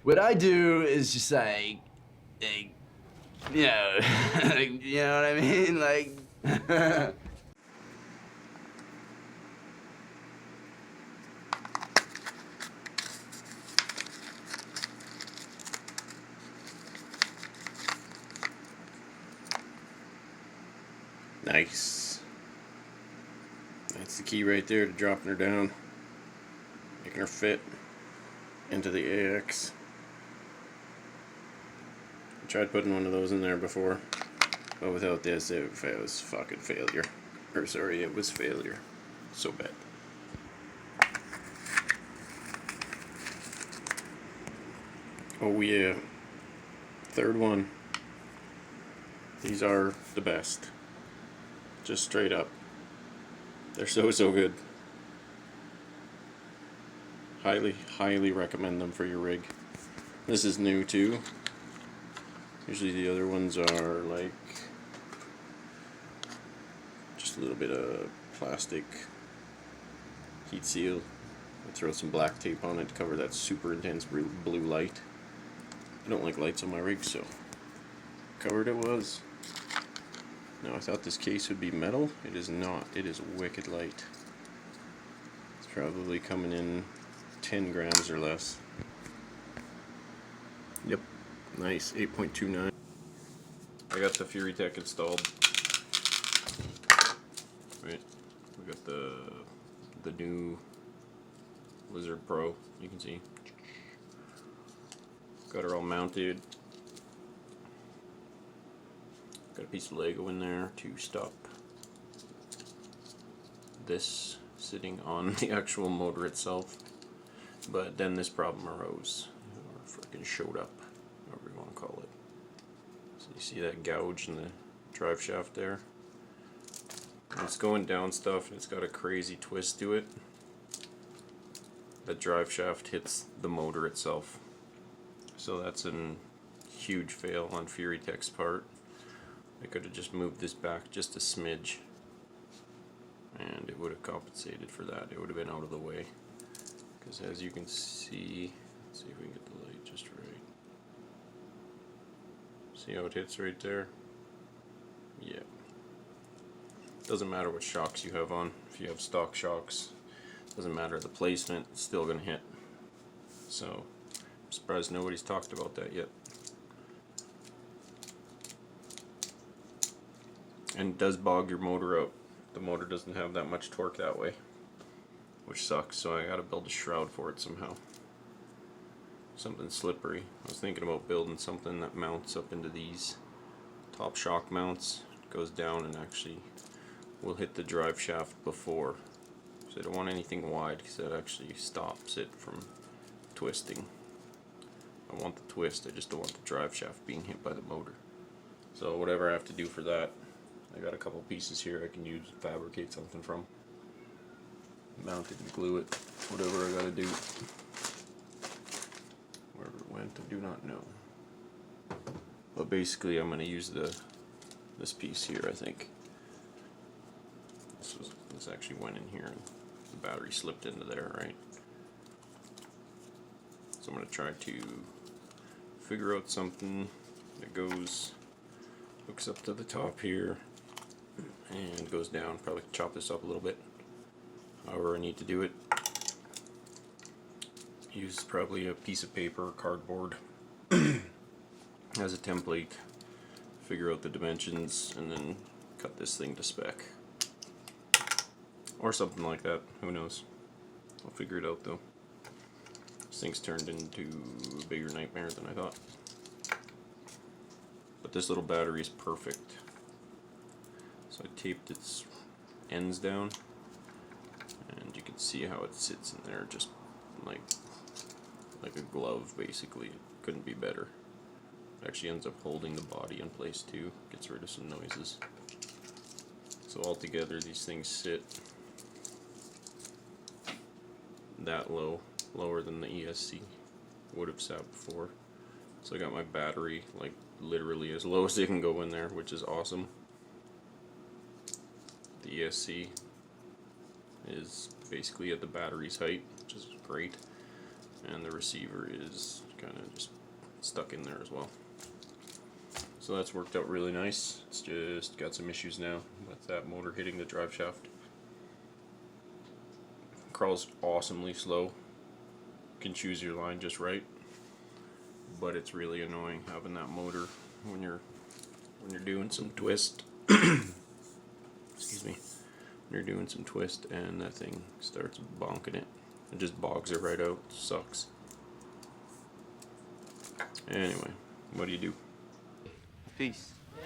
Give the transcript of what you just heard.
what I do is just like you know, you know what I mean? Like, nice. That's the key right there to dropping her down, making her fit into the AX. I tried putting one of those in there before, but without this it was fucking failure. Or sorry, it was failure. So bad. Oh yeah. Third one. These are the best. Just straight up. They're so good. Highly recommend them for your rig. This is new too. Usually the other ones are like just a little bit of plastic heat seal. I throw some black tape on it to cover that super intense blue light. I don't like lights on my rig, so covered it was. Now I thought this case would be metal. It is not. It is wicked light. It's probably coming in 10 grams or less. Yep. Nice. 8.29. I got the Furitek installed. Right. We got the new Lizard Pro. You can see. Got her all mounted. Got a piece of Lego in there to stop this sitting on the actual motor itself. But then this problem arose, or freaking showed up, whatever you want to call it. So you see that gouge in the drive shaft there? And it's going down stuff, and it's got a crazy twist to it. The drive shaft hits the motor itself. So that's a huge fail on Furitek's part. I could have just moved this back just a smidge, and it would have compensated for that. It would have been out of the way. Because as you can see, let's see if we can get the light just right. See how it hits right there? Yeah. Doesn't matter what shocks you have on. If you have stock shocks, doesn't matter the placement, it's still going to hit. So, I'm surprised nobody's talked about that yet. And it does bog your motor out. The motor doesn't have that much torque that way, which sucks, so I gotta build a shroud for it somehow. Something slippery. I was thinking about building something that mounts up into these top shock mounts, goes down and actually will hit the drive shaft before. So I don't want anything wide because that actually stops it from twisting. I want the twist, I just don't want the drive shaft being hit by the motor. So whatever I have to do for that, I got a couple pieces here I can use to fabricate something from. Mount it and glue it, whatever I gotta do. Wherever it went, I do not know. But basically I'm gonna use this piece here, I think. This actually went in here and the battery slipped into there, right? So I'm gonna try to figure out something that hooks up to the top here and goes down. Probably chop this up a little bit, however I need to do it. Use probably a piece of paper or cardboard as a template, figure out the dimensions, and then cut this thing to spec. Or something like that, who knows. I'll figure it out though. This thing's turned into a bigger nightmare than I thought. But this little battery is perfect. So I taped its ends down, and you can see how it sits in there just like a glove basically. It couldn't be better. It actually ends up holding the body in place too, gets rid of some noises. So altogether these things sit that low, lower than the ESC would have sat before. So I got my battery like literally as low as it can go in there, which is awesome. The ESC is basically at the battery's height, which is great, and the receiver is kind of just stuck in there as well. So that's worked out really nice. It's just got some issues now with that motor hitting the drive shaft. Crawls awesomely slow. You can choose your line just right, but it's really annoying having that motor when you're doing some twist. Excuse me. When you're doing some twist and that thing starts bonking it. It just bogs it right out. Sucks. Anyway, what do you do? Peace.